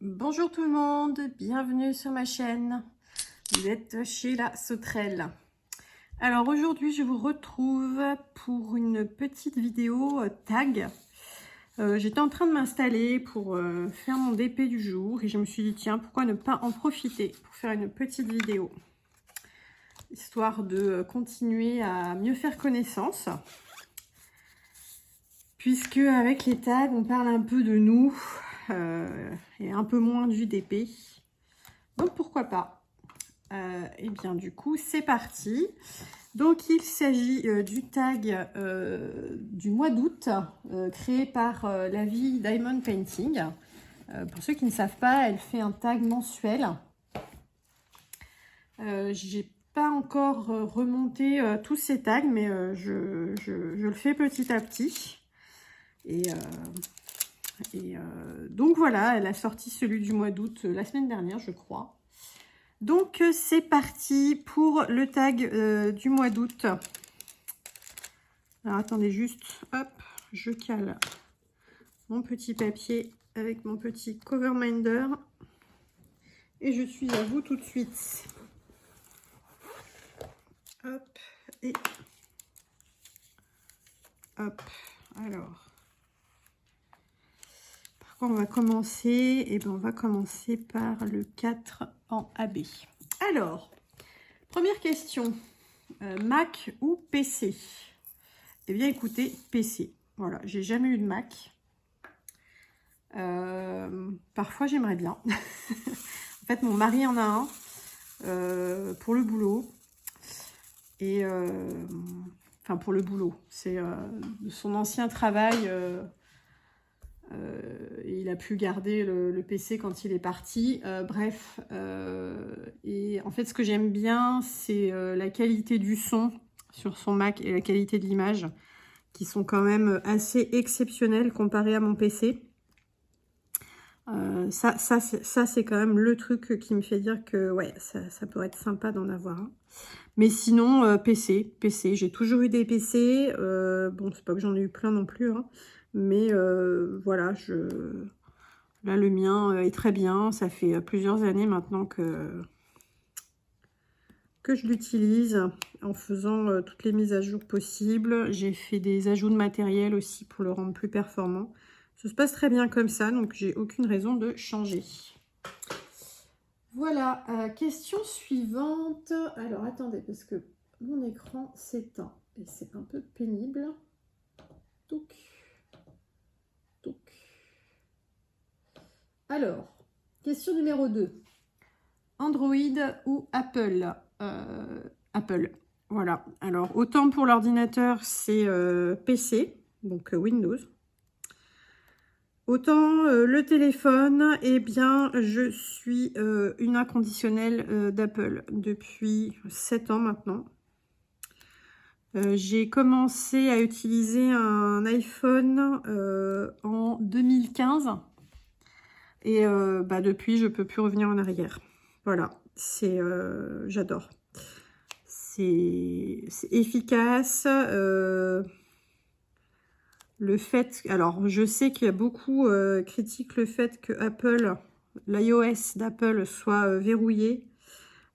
Bonjour tout le monde, bienvenue sur ma chaîne. Vous êtes chez la Sauterelle. Alors aujourd'hui, je vous retrouve pour une petite vidéo tag. J'étais en train de m'installer pour faire mon DP du jour et je me suis dit tiens, pourquoi ne pas en profiter pour faire une petite vidéo, histoire de continuer à mieux faire connaissance. Puisque avec les tags, on parle un peu de nous et un peu moins du DP. Donc pourquoi pas. Et bien du coup, c'est parti. Donc il s'agit du tag du mois d'août, créé par La Vie Diamond Painting. Pour ceux qui ne savent pas, elle fait un tag mensuel. J'ai pas encore remonté tous ces tags, mais je le fais petit à petit. Donc voilà, elle a sorti celui du mois d'août la semaine dernière, je crois. Donc c'est parti pour le tag du mois d'août. Alors attendez juste, hop, je cale mon petit papier avec mon petit cover minder. Et je suis à vous tout de suite. Hop, et hop, alors. On va commencer, et ben on va commencer par le 4 en AB. Alors, première question, Mac ou PC? Eh bien écoutez, PC. Voilà, j'ai jamais eu de Mac. Parfois j'aimerais bien. En fait, mon mari en a un pour le boulot. Et enfin pour le boulot, c'est son ancien travail. Il a pu garder le PC quand il est parti. Bref, et en fait, ce que j'aime bien, c'est la qualité du son sur son Mac et la qualité de l'image, qui sont quand même assez exceptionnelles comparées à mon PC. Ça c'est quand même le truc qui me fait dire que ouais, ça pourrait être sympa d'en avoir un. Mais sinon, PC, j'ai toujours eu des PC. Bon, c'est pas que j'en ai eu plein non plus, hein, mais voilà, là le mien est très bien. Ça fait plusieurs années maintenant que je l'utilise en faisant toutes les mises à jour possibles. J'ai fait des ajouts de matériel aussi pour le rendre plus performant. Ça se passe très bien comme ça, donc j'ai aucune raison de changer. Voilà, question suivante. Alors attendez, parce que mon écran s'éteint et c'est un peu pénible. Donc. Alors, question numéro 2. Android ou Apple? Apple. Voilà. Alors, autant pour l'ordinateur, c'est PC, donc Windows. Autant le téléphone, eh bien, je suis une inconditionnelle d'Apple depuis 7 ans maintenant. J'ai commencé à utiliser un iPhone en 2015 et depuis, je ne peux plus revenir en arrière. Voilà, j'adore. C'est efficace. Le fait, alors je sais qu'il y a beaucoup critiquent le fait que l'iOS d'Apple soit verrouillé,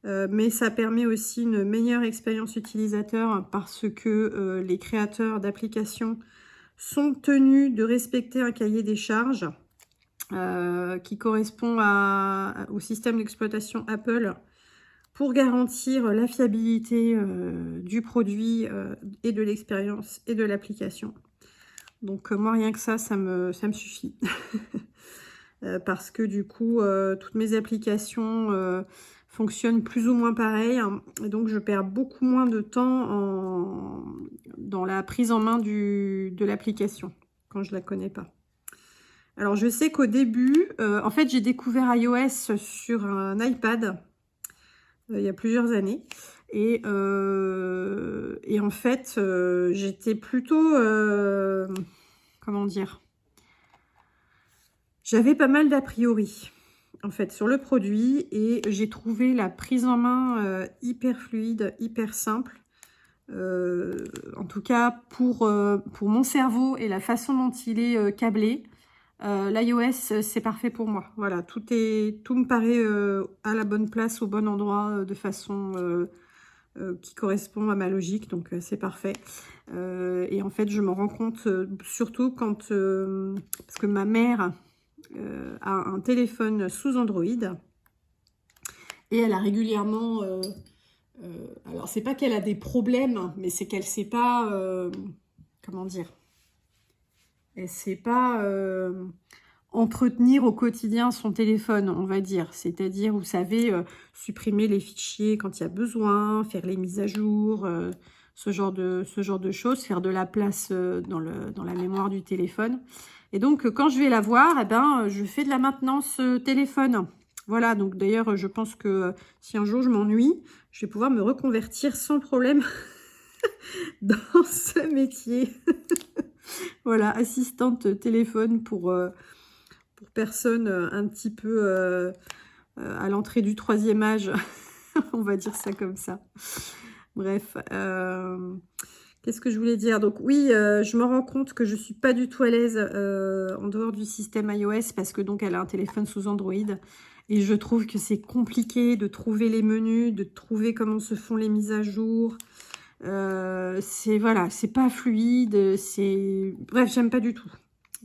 mais ça permet aussi une meilleure expérience utilisateur parce que les créateurs d'applications sont tenus de respecter un cahier des charges qui correspond au système d'exploitation Apple pour garantir la fiabilité du produit et de l'expérience et de l'application. Donc moi rien que ça me suffit. Parce que du coup, toutes mes applications fonctionnent plus ou moins pareil. Hein, et donc je perds beaucoup moins de temps dans la prise en main de l'application quand je la connais pas. Alors je sais qu'au début, en fait j'ai découvert iOS sur un iPad il y a plusieurs années. Et en fait, j'étais plutôt, comment dire, j'avais pas mal d'a priori, en fait, sur le produit. Et j'ai trouvé la prise en main hyper fluide, hyper simple. En tout cas, pour mon cerveau et la façon dont il est câblé. l'iOS, c'est parfait pour moi. Voilà, tout me paraît à la bonne place, au bon endroit, de façon qui correspond à ma logique, donc c'est parfait. Et en fait, je me rends compte, surtout quand... parce que ma mère a un téléphone sous Android, et elle a régulièrement... alors, c'est pas qu'elle a des problèmes, mais c'est qu'elle sait pas... comment dire? Elle sait pas entretenir au quotidien son téléphone, on va dire. C'est-à-dire, vous savez, supprimer les fichiers quand il y a besoin, faire les mises à jour, ce genre de choses, faire de la place dans la mémoire du téléphone. Et donc, quand je vais la voir, eh ben, je fais de la maintenance téléphone. Voilà, donc d'ailleurs, je pense que si un jour je m'ennuie, je vais pouvoir me reconvertir sans problème dans ce métier. Voilà, assistante téléphone pour personnes un petit peu à l'entrée du 3e âge. On va dire ça comme ça. Bref, qu'est-ce que je voulais dire? Donc oui, je me rends compte que je suis pas du tout à l'aise en dehors du système iOS parce que donc elle a un téléphone sous Android. Et je trouve que c'est compliqué de trouver les menus, de trouver comment se font les mises à jour. Voilà, c'est pas fluide, bref, j'aime pas du tout.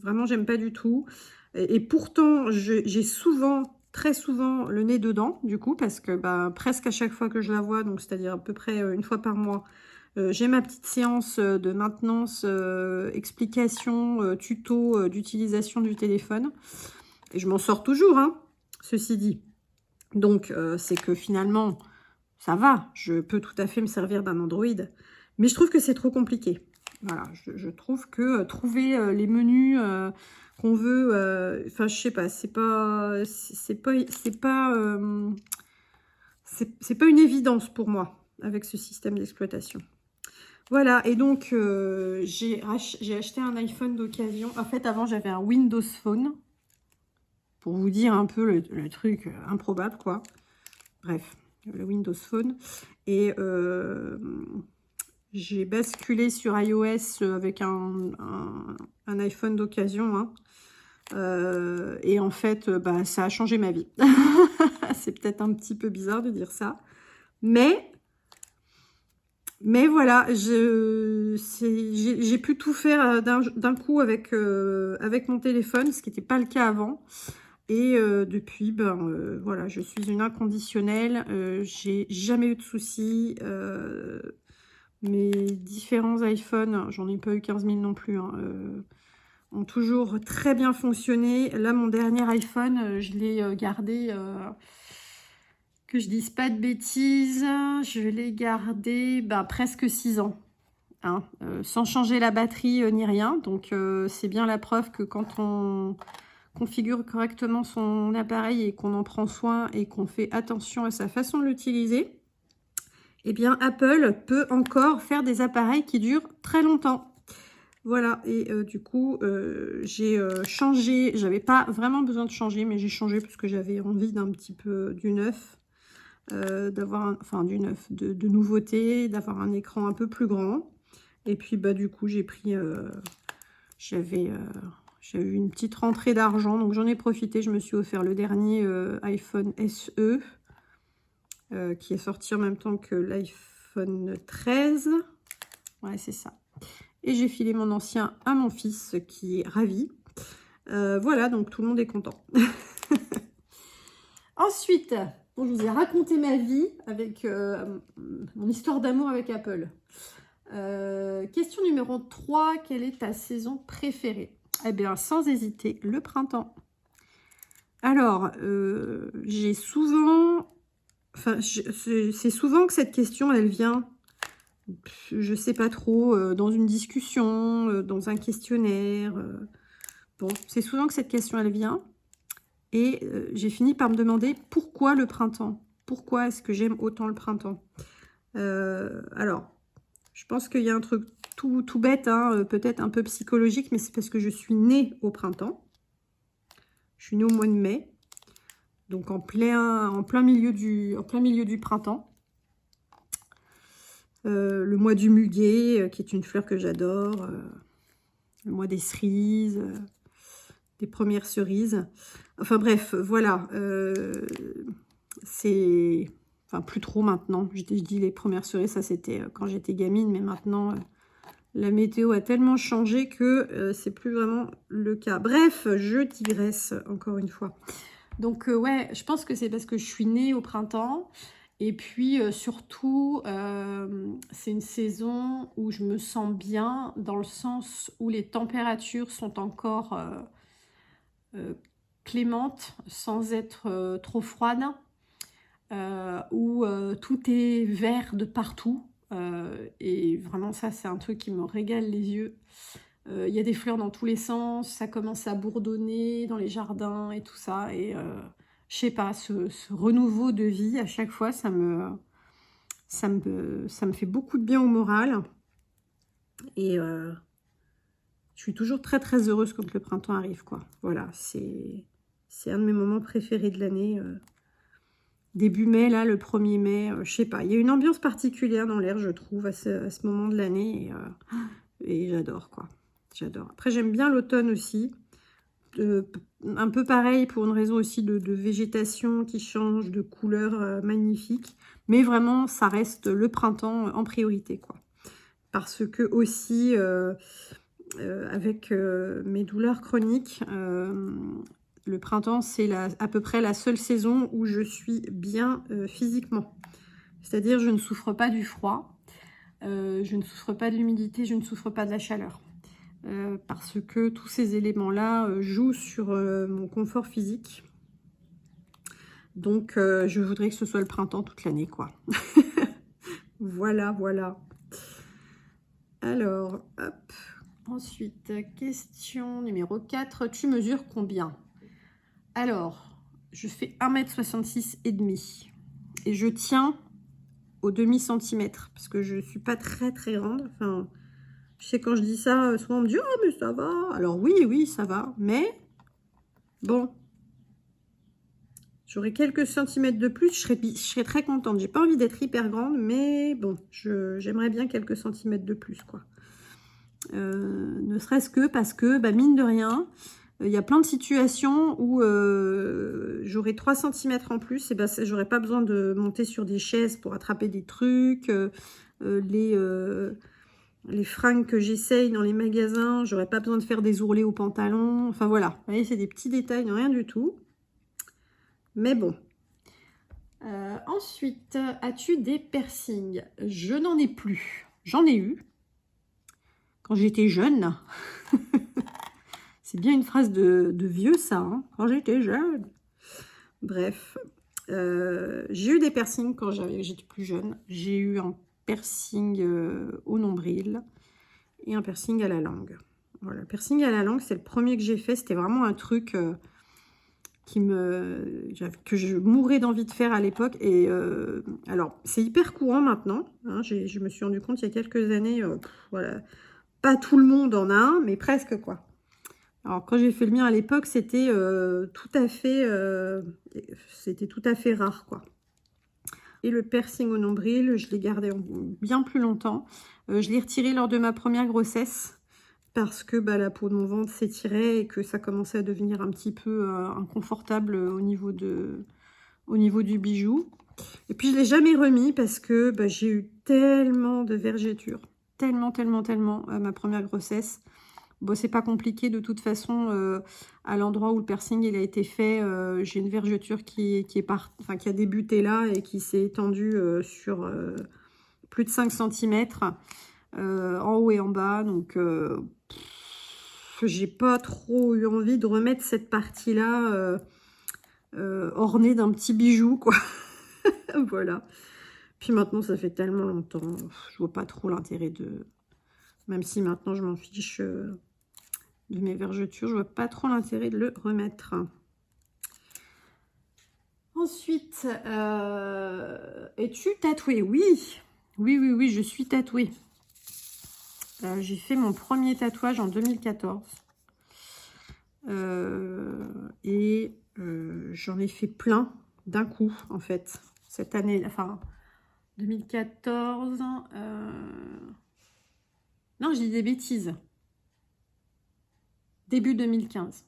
Vraiment, j'aime pas du tout. Et pourtant, j'ai souvent, très souvent, le nez dedans, du coup, parce que bah, presque à chaque fois que je la vois, donc c'est-à-dire à peu près une fois par mois, j'ai ma petite séance de maintenance, explication, tuto d'utilisation du téléphone. Et je m'en sors toujours, hein, ceci dit. Donc, c'est que finalement, ça va, je peux tout à fait me servir d'un Android. Mais je trouve que c'est trop compliqué. Voilà, je trouve que trouver les menus qu'on veut, enfin, je sais pas, c'est pas une évidence pour moi avec ce système d'exploitation. Voilà, et donc j'ai acheté un iPhone d'occasion. En fait, avant, j'avais un Windows Phone. Pour vous dire un peu le truc improbable, quoi. Bref, le Windows Phone. Et j'ai basculé sur iOS avec un iPhone d'occasion. Hein. Et en fait, bah, ça a changé ma vie. C'est peut-être un petit peu bizarre de dire ça. Mais voilà, j'ai pu tout faire d'un coup avec mon téléphone, ce qui n'était pas le cas avant. Et depuis, voilà, je suis une inconditionnelle. J'ai jamais eu de soucis. Mes différents iPhones, j'en ai pas eu 15 000 non plus, hein, ont toujours très bien fonctionné. Là, mon dernier iPhone, je l'ai gardé, que je dise pas de bêtises, je l'ai gardé presque 6 ans. Hein, sans changer la batterie ni rien. Donc, c'est bien la preuve que quand on configure correctement son appareil et qu'on en prend soin et qu'on fait attention à sa façon de l'utiliser, eh bien Apple peut encore faire des appareils qui durent très longtemps. Voilà, et du coup, j'ai changé, j'avais pas vraiment besoin de changer, mais j'ai changé parce que j'avais envie d'un petit peu du neuf, d'avoir, enfin du neuf, de nouveauté, d'avoir un écran un peu plus grand. Et puis, bah du coup, j'ai pris, j'avais eu une petite rentrée d'argent, donc j'en ai profité. Je me suis offert le dernier iPhone SE, qui est sorti en même temps que l'iPhone 13. Ouais, c'est ça. Et j'ai filé mon ancien à mon fils, qui est ravi. Voilà, donc tout le monde est content. Ensuite, bon, je vous ai raconté ma vie avec mon histoire d'amour avec Apple. Question numéro 3, quelle est ta saison préférée? Eh bien, sans hésiter, le printemps. Alors, j'ai souvent... Enfin, c'est souvent que cette question, elle vient, je sais pas trop, dans une discussion, dans un questionnaire. Bon, c'est souvent que cette question, elle vient. Et j'ai fini par me demander pourquoi le printemps? Pourquoi est-ce que j'aime autant le printemps? Alors, je pense qu'il y a un truc tout bête, hein, peut-être un peu psychologique, mais c'est parce que je suis née au printemps. Je suis née au mois de mai. Donc en plein milieu du printemps. Le mois du muguet, qui est une fleur que j'adore. Le mois des cerises. des premières cerises. Enfin bref, voilà. C'est... Enfin, plus trop maintenant. Je dis les premières cerises, ça c'était quand j'étais gamine, mais maintenant, la météo a tellement changé que c'est plus vraiment le cas. Bref, je digresse encore une fois. Donc ouais, je pense que c'est parce que je suis née au printemps. Et puis surtout, c'est une saison où je me sens bien, dans le sens où les températures sont encore clémentes, sans être trop froides, où tout est vert de partout. Et vraiment ça, c'est un truc qui me régale les yeux. Il y a des fleurs dans tous les sens, ça commence à bourdonner dans les jardins et tout ça. Et je sais pas, ce renouveau de vie, à chaque fois, ça me fait beaucoup de bien au moral. Et je suis toujours très très heureuse quand le printemps arrive, quoi. Voilà, c'est un de mes moments préférés de l'année. Début mai, là, le 1er mai, je sais pas. Il y a une ambiance particulière dans l'air, je trouve, à ce moment de l'année. Et j'adore, quoi. J'adore. Après, j'aime bien l'automne aussi. Un peu pareil pour une raison aussi de végétation qui change, de couleurs magnifiques. Mais vraiment, ça reste le printemps en priorité, quoi. Parce que aussi, avec mes douleurs chroniques, le printemps, c'est à peu près la seule saison où je suis bien physiquement. C'est-à-dire, je ne souffre pas du froid, je ne souffre pas de l'humidité, je ne souffre pas de la chaleur. Parce que tous ces éléments-là jouent sur mon confort physique. Donc, je voudrais que ce soit le printemps toute l'année, quoi. Voilà, voilà. Alors, hop. Ensuite, question numéro 4. Tu mesures combien? Alors, je fais 1,66 m et demi. Et je tiens au demi-centimètre. Parce que je ne suis pas très très grande. Enfin, je sais quand je dis ça, souvent on me dit « Oh, mais ça va !» Alors oui, oui, ça va. Mais, bon, j'aurais quelques centimètres de plus, je serais très contente. J'ai pas envie d'être hyper grande, mais bon, j'aimerais bien quelques centimètres de plus, quoi. Ne serait-ce que parce que, bah, mine de rien, il y a plein de situations où j'aurais 3 centimètres en plus, et bah, j'aurais pas besoin de monter sur des chaises pour attraper des trucs, les fringues que j'essaye dans les magasins, j'aurais pas besoin de faire des ourlets au pantalon. Enfin voilà, vous voyez, c'est des petits détails, rien du tout. Mais bon. Ensuite, as-tu des piercings? Je n'en ai plus. J'en ai eu quand j'étais jeune. C'est bien une phrase de vieux, ça, hein, quand j'étais jeune. Bref, j'ai eu des piercings quand j'étais plus jeune. J'ai eu un piercing au nombril et un piercing à la langue. Voilà, le piercing à la langue, c'est le premier que j'ai fait. C'était vraiment un truc que je mourais d'envie de faire à l'époque. Et alors, c'est hyper courant maintenant. Hein, je me suis rendu compte il y a quelques années, voilà, pas tout le monde en a un, mais presque, quoi. Alors, quand j'ai fait le mien à l'époque, c'était tout à fait rare, quoi. Et le piercing au nombril, je l'ai gardé bien plus longtemps. Je l'ai retiré lors de ma première grossesse parce que bah, la peau de mon ventre s'étirait et que ça commençait à devenir un petit peu inconfortable au niveau du bijou. Et puis, je ne l'ai jamais remis parce que bah, j'ai eu tellement de vergetures. Tellement à ma première grossesse. Bon, c'est pas compliqué de toute façon, à l'endroit où le piercing il a été fait, j'ai une vergeture qui a débuté là et qui s'est étendue sur plus de 5 cm en haut et en bas. Donc, j'ai pas trop eu envie de remettre cette partie-là ornée d'un petit bijou, quoi. Voilà. Puis maintenant, ça fait tellement longtemps, je vois pas trop l'intérêt de... Même si maintenant, je m'en fiche... de mes vergetures, je vois pas trop l'intérêt de le remettre. Ensuite, es-tu tatouée? Oui, oui, je suis tatouée. J'ai fait mon premier tatouage en 2014. J'en ai fait plein d'un coup, en fait. Cette année, enfin, 2014... Non, je dis des bêtises. Début 2015.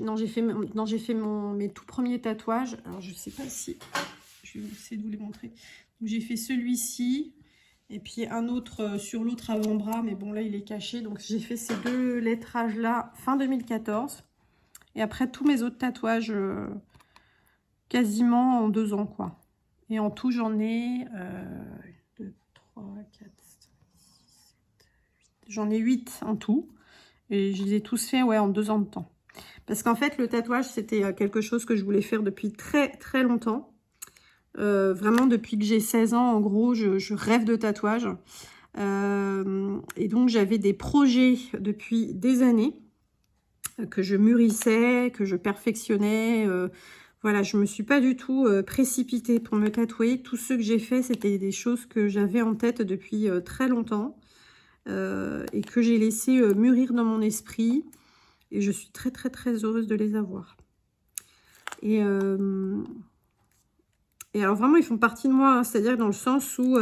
Non, j'ai fait mes tout premiers tatouages. Alors, je sais pas si... Je vais essayer de vous les montrer. Donc, j'ai fait celui-ci. Et puis, un autre sur l'autre avant-bras. Mais bon, là, il est caché. Donc, j'ai fait ces deux lettrages-là fin 2014. Et après, tous mes autres tatouages, quasiment en 2 ans, quoi. Et en tout, j'en ai 2, 3, 4, 5, 6, 7, 8. J'en ai 8 en tout. Et je les ai tous faits, ouais, en 2 ans de temps. Parce qu'en fait, le tatouage, c'était quelque chose que je voulais faire depuis très, très longtemps. Vraiment, depuis que j'ai 16 ans, en gros, je rêve de tatouage. Et donc, j'avais des projets depuis des années que je mûrissais, que je perfectionnais. Voilà, je ne me suis pas du tout précipitée pour me tatouer. Tous ceux que j'ai fait, c'était des choses que j'avais en tête depuis très longtemps et que j'ai laissé mûrir dans mon esprit. Et je suis très, très, très heureuse de les avoir. Et alors, vraiment, ils font partie de moi. Hein, c'est-à-dire dans le sens où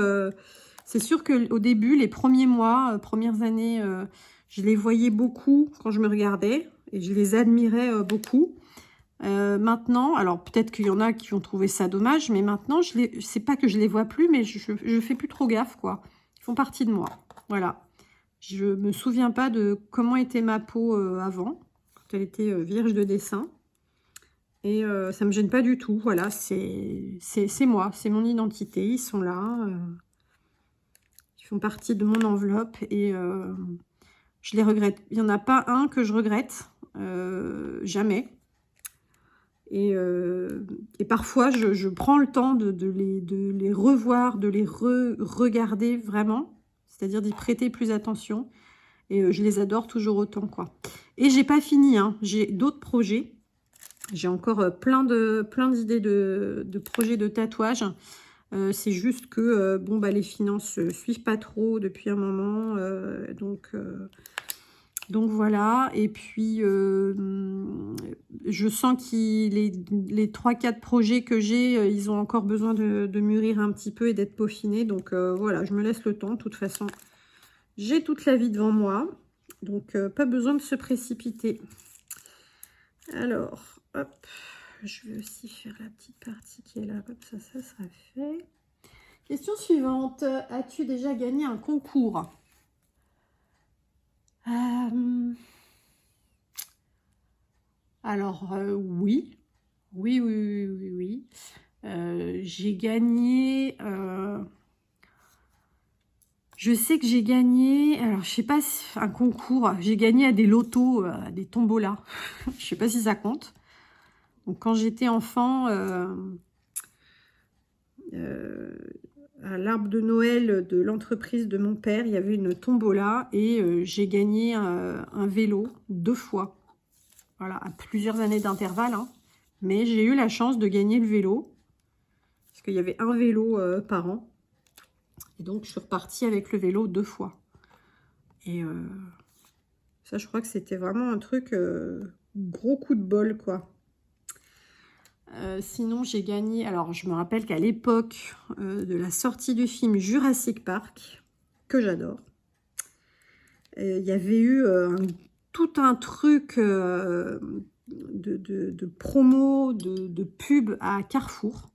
c'est sûr qu'au début, les premiers mois, premières années, je les voyais beaucoup quand je me regardais. Et je les admirais beaucoup. Maintenant, alors peut-être qu'il y en a qui ont trouvé ça dommage, mais maintenant, c'est pas que je les vois plus, mais je fais plus trop gaffe, quoi. Ils font partie de moi. Voilà. Je me souviens pas de comment était ma peau avant, quand elle était vierge de dessin. Et ça me gêne pas du tout. Voilà, c'est moi, c'est mon identité. Ils sont là. Ils font partie de mon enveloppe et je les regrette. Il n'y en a pas un que je regrette. Jamais. Et parfois, je prends le temps de les revoir, de les regarder vraiment. C'est-à-dire d'y prêter plus attention. Et je les adore toujours autant, quoi. Et j'ai pas fini, hein. J'ai d'autres projets. J'ai encore plein d'idées de projets de tatouage. C'est juste que bon, bah, les finances suivent pas trop depuis un moment. Donc voilà. Et puis, je sens que les 3-4 projets que j'ai, ils ont encore besoin de mûrir un petit peu et d'être peaufinés. Donc voilà, je me laisse le temps. De toute façon, j'ai toute la vie devant moi. Donc, pas besoin de se précipiter. Alors, hop, je vais aussi faire la petite partie qui est là. Comme ça sera fait. Question suivante. As-tu déjà gagné un concours? Alors, oui. Oui. J'ai gagné... je sais que j'ai gagné, alors je sais pas si un concours, j'ai gagné à des lotos, à des tombolas. Je sais pas si ça compte. Donc quand j'étais enfant, à l'arbre de Noël de l'entreprise de mon père, il y avait une tombola et j'ai gagné un vélo 2 fois. Voilà, à plusieurs années d'intervalle. Hein. Mais j'ai eu la chance de gagner le vélo. Parce qu'il y avait un vélo par an. Et donc, je suis repartie avec le vélo 2 fois. Et ça, je crois que c'était vraiment un truc, gros coup de bol, quoi. Sinon, j'ai gagné... Alors, je me rappelle qu'à l'époque de la sortie du film Jurassic Park, que j'adore, il y avait eu tout un truc de promo, de pub à Carrefour.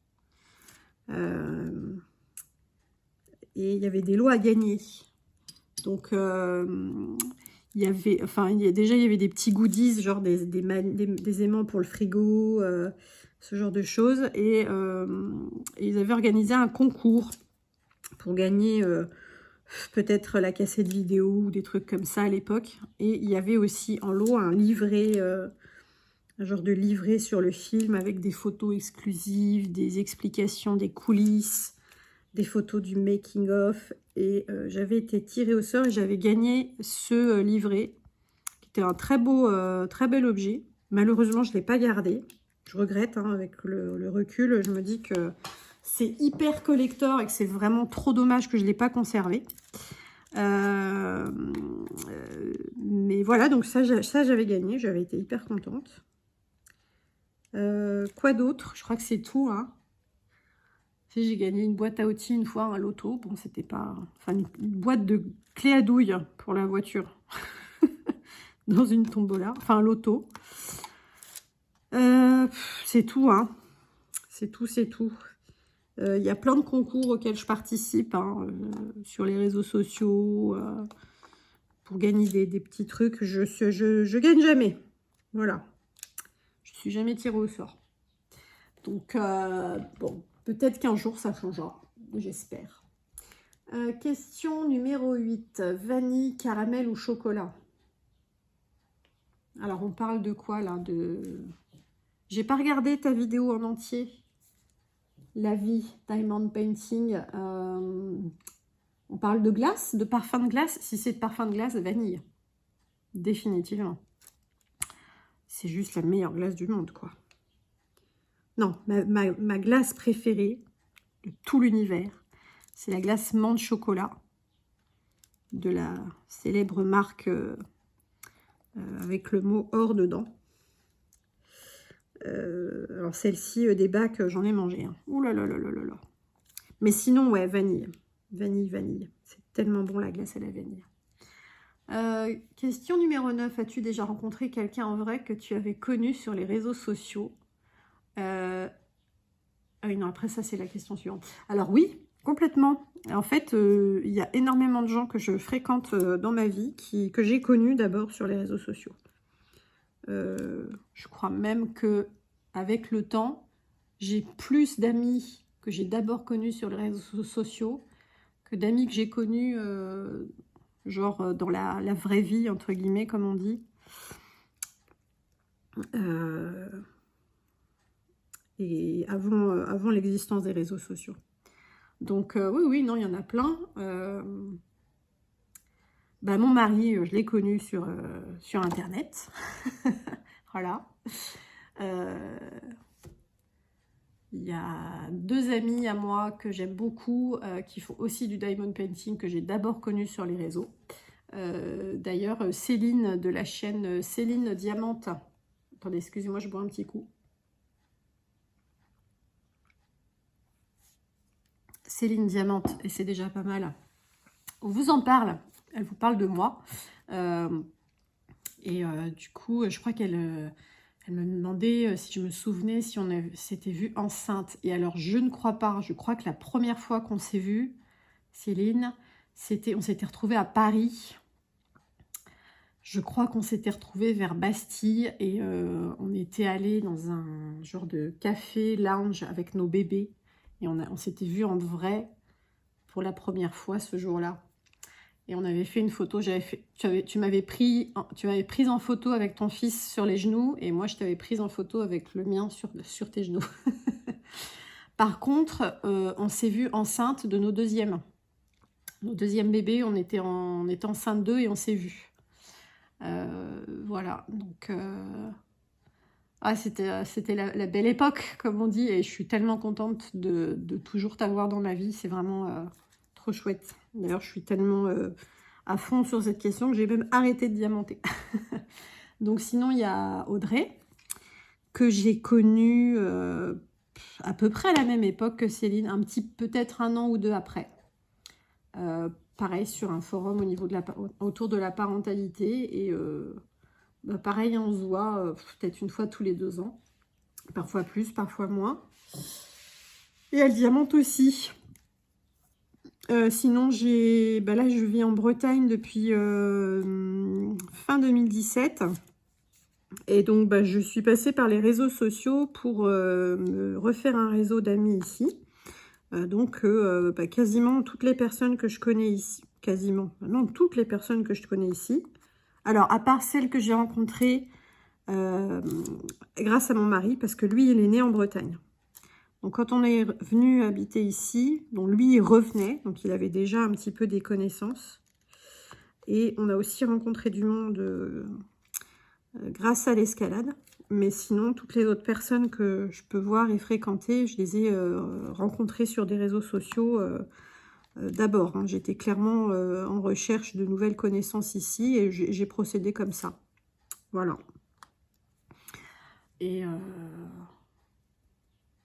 Et il y avait des lots à gagner. Donc, il y avait, enfin, il y avait des petits goodies, genre des aimants pour le frigo, ce genre de choses. Et ils avaient organisé un concours pour gagner peut-être la cassette vidéo ou des trucs comme ça à l'époque. Et il y avait aussi en lot un livret, un genre de livret sur le film avec des photos exclusives, des explications des coulisses, des photos du making of. Et j'avais été tirée au sort et j'avais gagné ce livret, qui était un très bel objet. Malheureusement, je ne l'ai pas gardé. Je regrette, hein, avec le recul. Je me dis que c'est hyper collector et que c'est vraiment trop dommage que je ne l'ai pas conservé. Mais voilà, donc ça j'avais gagné. J'avais été hyper contente. Quoi d'autre? Je crois que c'est tout, hein. J'ai gagné une boîte à outils une fois, un loto. Bon, c'était pas... Enfin, une boîte de clés à douille pour la voiture. Dans une tombola. Enfin, un loto. C'est tout, hein. C'est tout, c'est tout. Il y a plein de concours auxquels je participe, hein, sur les réseaux sociaux, pour gagner des petits trucs. Je gagne jamais. Voilà. Je suis jamais tirée au sort. Donc, bon, peut-être qu'un jour ça changera, j'espère. Question numéro 8. Vanille, caramel ou chocolat? Alors, on parle de quoi, là? J'ai pas regardé ta vidéo en entier. La vie, Diamond Painting. On parle de glace, de parfum de glace. Si c'est de parfum de glace, vanille. Définitivement. C'est juste la meilleure glace du monde, quoi. Non, ma glace préférée de tout l'univers, c'est la glace menthe chocolat de la célèbre marque avec le mot or dedans. Alors celle-ci, des bacs, j'en ai mangé. Hein. Ouh là là là là là là. Mais sinon, ouais, vanille. Vanille, vanille. C'est tellement bon la glace à la vanille. Question numéro 9. As-tu déjà rencontré quelqu'un en vrai que tu avais connu sur les réseaux sociaux? Ah oui, non, après ça, c'est la question suivante. Alors oui, complètement. En fait, il y a énormément de gens que je fréquente dans ma vie, que j'ai connus d'abord sur les réseaux sociaux. Je crois même que avec le temps, j'ai plus d'amis que j'ai d'abord connus sur les réseaux sociaux que d'amis que j'ai connus genre dans la vraie vie, entre guillemets, comme on dit. Et avant l'existence des réseaux sociaux. Donc oui, oui, non, il y en a plein. Bah, mon mari, je l'ai connu sur Internet. Voilà. Il y a 2 amis à moi que j'aime beaucoup, qui font aussi du diamond painting, que j'ai d'abord connu sur les réseaux. D'ailleurs, Céline de la chaîne Céline Diamante. Attendez, excusez-moi, je bois un petit coup. Céline Diamante, et c'est déjà pas mal. On vous en parle, elle vous parle de moi. Du coup, je crois qu'elle elle me demandait si je me souvenais si on s'était vu enceinte. Et alors, je ne crois pas. Je crois que la première fois qu'on s'est vu, Céline, on s'était retrouvés à Paris. Je crois qu'on s'était retrouvés vers Bastille et on était allés dans un genre de café lounge avec nos bébés. Et on s'était vus en vrai pour la première fois ce jour-là. Et on avait fait une photo, tu m'avais prise en photo avec ton fils sur les genoux et moi je t'avais prise en photo avec le mien sur tes genoux. Par contre, on s'est vu enceinte de nos deuxièmes bébés, on était enceinte d'eux et on s'est vu. Voilà, donc c'était la belle époque, comme on dit, et je suis tellement contente de toujours t'avoir dans ma vie, c'est vraiment trop chouette. D'ailleurs, je suis tellement à fond sur cette question que j'ai même arrêté de diamanter. Donc sinon, il y a Audrey, que j'ai connue à peu près à la même époque que Céline, peut-être 1 an ou 2 après. Pareil, sur un forum autour de la parentalité, et bah pareil, on se voit peut-être une fois tous les 2 ans. Parfois plus, parfois moins. Et elle diamante aussi. Sinon, là, je vis en Bretagne depuis fin 2017. Et donc, je suis passée par les réseaux sociaux pour me refaire un réseau d'amis ici. Quasiment toutes les personnes que je connais ici, toutes les personnes que je connais ici. Alors, à part celles que j'ai rencontrées grâce à mon mari, parce que lui, il est né en Bretagne. Donc, quand on est venu habiter ici, donc lui, il revenait, donc il avait déjà un petit peu des connaissances. Et on a aussi rencontré du monde grâce à l'escalade. Mais sinon, toutes les autres personnes que je peux voir et fréquenter, je les ai rencontrées sur des réseaux sociaux d'abord. Hein. J'étais clairement en recherche de nouvelles connaissances ici et j'ai procédé comme ça. Voilà. Et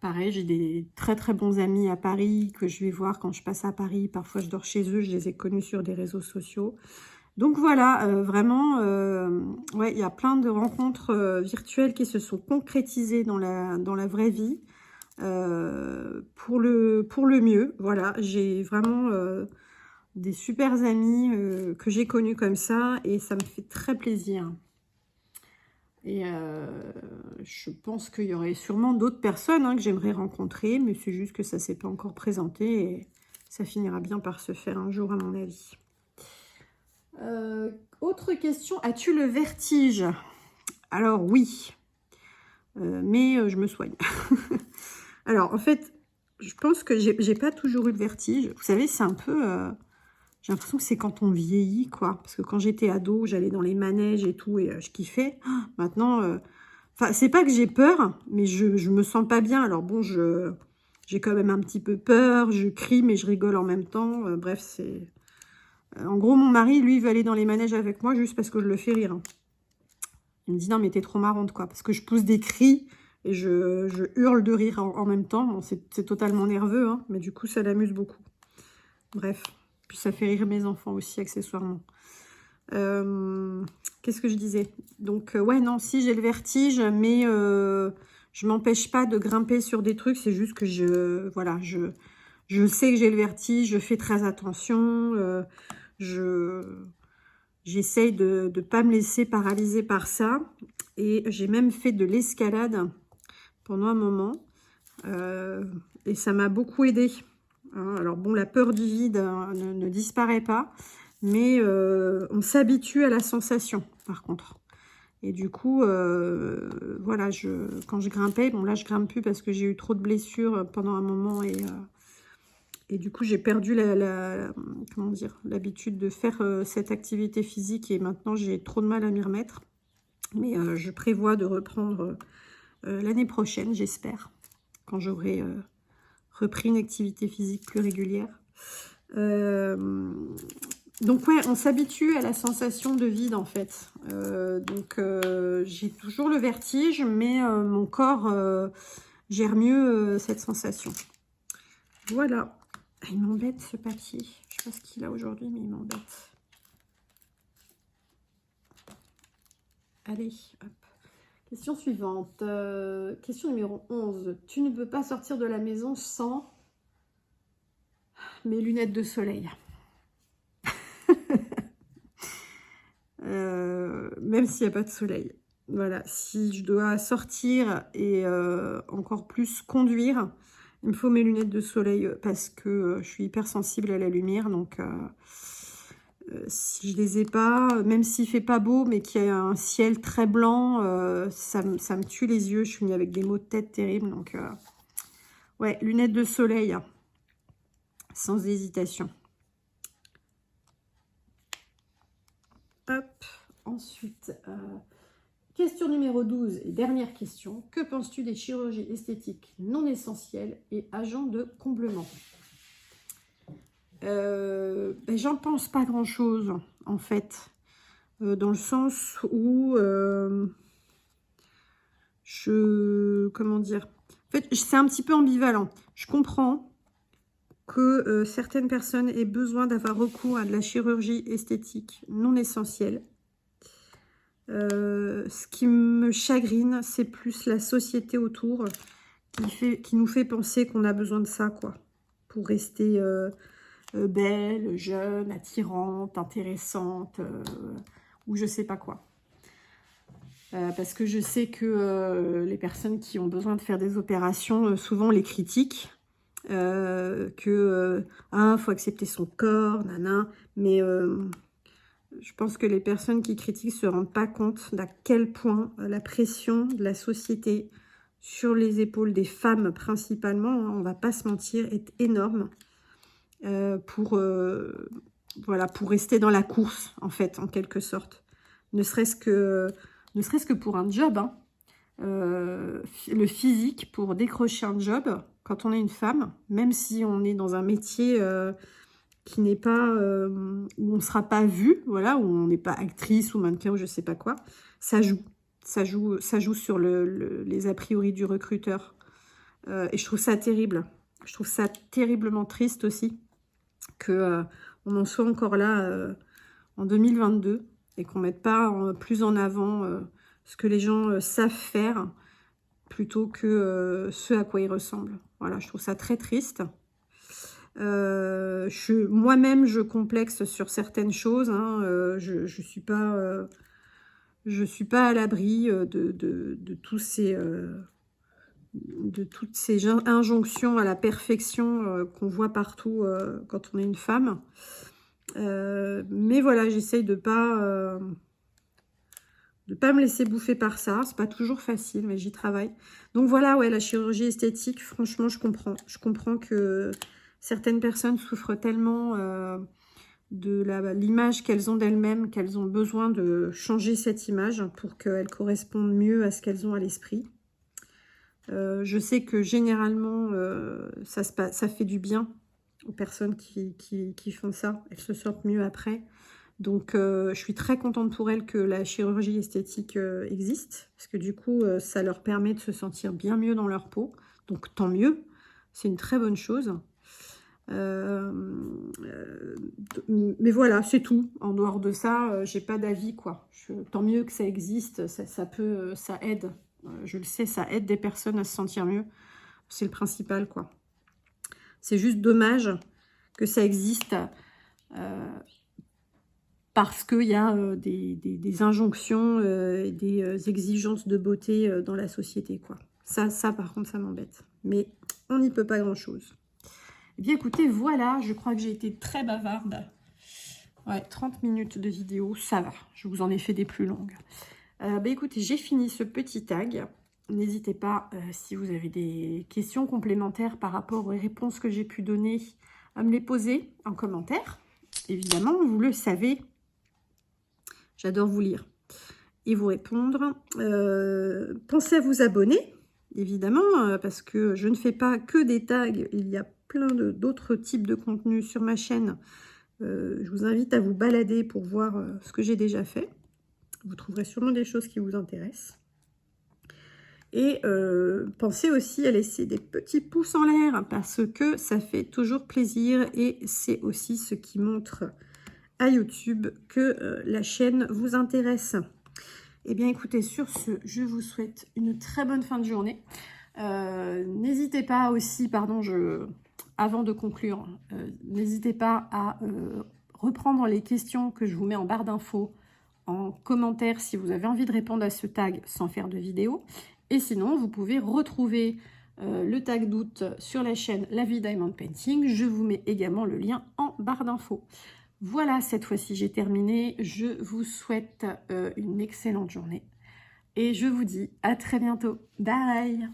pareil, j'ai des très très bons amis à Paris que je vais voir quand je passe à Paris. Parfois, je dors chez eux, je les ai connus sur des réseaux sociaux. Donc voilà, vraiment, ouais, il y a plein de rencontres virtuelles qui se sont concrétisées dans la vraie vie, pour le mieux. Voilà, j'ai vraiment des super amis que j'ai connus comme ça et ça me fait très plaisir. Et je pense qu'il y aurait sûrement d'autres personnes que j'aimerais rencontrer, mais c'est juste que ça ne s'est pas encore présenté et ça finira bien par se faire un jour à mon avis. Autre question, as-tu le vertige? Alors oui, mais je me soigne. Alors en fait, je pense que j'ai pas toujours eu le vertige. Vous savez, c'est un peu... j'ai l'impression que c'est quand on vieillit, quoi. Parce que quand j'étais ado, j'allais dans les manèges et tout, et je kiffais. Maintenant, enfin, c'est pas que j'ai peur, mais je me sens pas bien. Alors bon, j'ai quand même un petit peu peur, je crie, mais je rigole en même temps. Bref, c'est... En gros, mon mari, lui, veut aller dans les manèges avec moi juste parce que je le fais rire. Il me dit, non, mais t'es trop marrante, quoi. Parce que je pousse des cris et je hurle de rire en même temps. Bon, c'est totalement nerveux, hein, mais du coup, ça l'amuse beaucoup. Bref. Puis ça fait rire mes enfants aussi, accessoirement. Qu'est-ce que je disais? Donc, ouais, non, si, j'ai le vertige, mais je m'empêche pas de grimper sur des trucs. C'est juste que voilà, je sais que j'ai le vertige, je fais très attention. J'essaye de ne pas me laisser paralyser par ça. Et j'ai même fait de l'escalade pendant un moment. Et ça m'a beaucoup aidé. Hein. Alors bon, la peur du vide ne disparaît pas. Mais on s'habitue à la sensation, par contre. Et du coup, voilà, quand je grimpais, bon là je grimpe plus parce que j'ai eu trop de blessures pendant un moment et du coup j'ai perdu comment dire, l'habitude de faire cette activité physique et maintenant j'ai trop de mal à m'y remettre. Mais je prévois de reprendre l'année prochaine, j'espère, quand j'aurai repris une activité physique plus régulière. Donc ouais, on s'habitue à la sensation de vide en fait. Donc j'ai toujours le vertige, mais mon corps gère mieux cette sensation. Voilà. Il m'embête ce papier. Je sais pas ce qu'il a aujourd'hui, mais il m'embête. Allez, hop. Question suivante. Question numéro 11. Tu ne peux pas sortir de la maison sans mes lunettes de soleil. Même s'il n'y a pas de soleil. Voilà, si je dois sortir et encore plus conduire, il me faut mes lunettes de soleil parce que je suis hyper sensible à la lumière. Donc, si je les ai pas, même s'il fait pas beau, mais qu'il y a un ciel très blanc, ça me tue les yeux. Je finis avec des maux de tête terribles. Donc, ouais, lunettes de soleil, sans hésitation. Hop, ensuite, question numéro 12 et dernière question. Que penses-tu des chirurgies esthétiques non essentielles et agents de comblement? Ben, j'en pense pas grand-chose, en fait. Dans le sens où comment dire? En fait, c'est un petit peu ambivalent. Je comprends que certaines personnes aient besoin d'avoir recours à de la chirurgie esthétique non essentielle. Ce qui me chagrine, c'est plus la société autour qui nous fait penser qu'on a besoin de ça, quoi, pour rester belle, jeune, attirante, intéressante, ou je sais pas quoi. Parce que je sais que les personnes qui ont besoin de faire des opérations, souvent les critiquent, faut accepter son corps, nana, mais je pense que les personnes qui critiquent ne se rendent pas compte d'à quel point la pression de la société sur les épaules des femmes principalement, hein, on ne va pas se mentir, est énorme voilà, pour rester dans la course, en fait, en quelque sorte. Ne serait-ce que pour un job, hein. Le physique, pour décrocher un job, quand on est une femme, même si on est dans un métier qui n'est pas, où on ne sera pas vu, voilà, où on n'est pas actrice ou mannequin ou je sais pas quoi, ça joue sur les a priori du recruteur. Et je trouve ça terrible. Je trouve ça terriblement triste aussi que on en soit encore là. en 2022 et qu'on ne mette pas plus en avant ce que les gens savent faire plutôt que ce à quoi ils ressemblent. Voilà, je trouve ça très triste. Moi-même, je complexe sur certaines choses. Hein, je suis pas à l'abri de tous ces... de toutes ces injonctions à la perfection qu'on voit partout quand on est une femme. Mais voilà, j'essaye de pas me laisser bouffer par ça. C'est pas toujours facile, mais j'y travaille. Donc voilà, ouais, la chirurgie esthétique, franchement, je comprends. Je comprends que certaines personnes souffrent tellement de l'image qu'elles ont d'elles-mêmes, qu'elles ont besoin de changer cette image pour qu'elle corresponde mieux à ce qu'elles ont à l'esprit. Je sais que généralement, ça fait du bien aux personnes qui font ça. Elles se sentent mieux après. Donc, je suis très contente pour elles que la chirurgie esthétique existe. Parce que du coup, ça leur permet de se sentir bien mieux dans leur peau. Donc, tant mieux. C'est une très bonne chose. Mais voilà, c'est tout. En dehors de ça, j'ai pas d'avis, quoi. Tant mieux que ça existe. Ça aide. Je le sais, ça aide des personnes à se sentir mieux. C'est le principal, quoi. C'est juste dommage que ça existe parce qu'il y a des injonctions et des exigences de beauté dans la société, quoi. Ça, par contre, ça m'embête. Mais on n'y peut pas grand-chose. Eh bien, écoutez, voilà. Je crois que j'ai été très bavarde. Ouais, 30 minutes de vidéo, ça va. Je vous en ai fait des plus longues. Écoutez, j'ai fini ce petit tag. N'hésitez pas, si vous avez des questions complémentaires par rapport aux réponses que j'ai pu donner, à me les poser en commentaire. Évidemment, vous le savez, j'adore vous lire et vous répondre. Pensez à vous abonner, évidemment, parce que je ne fais pas que des tags. Il y a plein d'autres types de contenus sur ma chaîne. Je vous invite à vous balader pour voir ce que j'ai déjà fait. Vous trouverez sûrement des choses qui vous intéressent. Et pensez aussi à laisser des petits pouces en l'air parce que ça fait toujours plaisir et c'est aussi ce qui montre à YouTube que la chaîne vous intéresse. Eh bien écoutez, sur ce, je vous souhaite une très bonne fin de journée. N'hésitez pas aussi, avant de conclure, n'hésitez pas à reprendre les questions que je vous mets en barre d'infos en commentaire si vous avez envie de répondre à ce tag sans faire de vidéo. Et sinon, vous pouvez retrouver le tag d'août sur la chaîne La Vie Diamond Painting. Je vous mets également le lien en barre d'infos. Voilà, cette fois-ci, j'ai terminé. Je vous souhaite une excellente journée. Et je vous dis à très bientôt. Bye!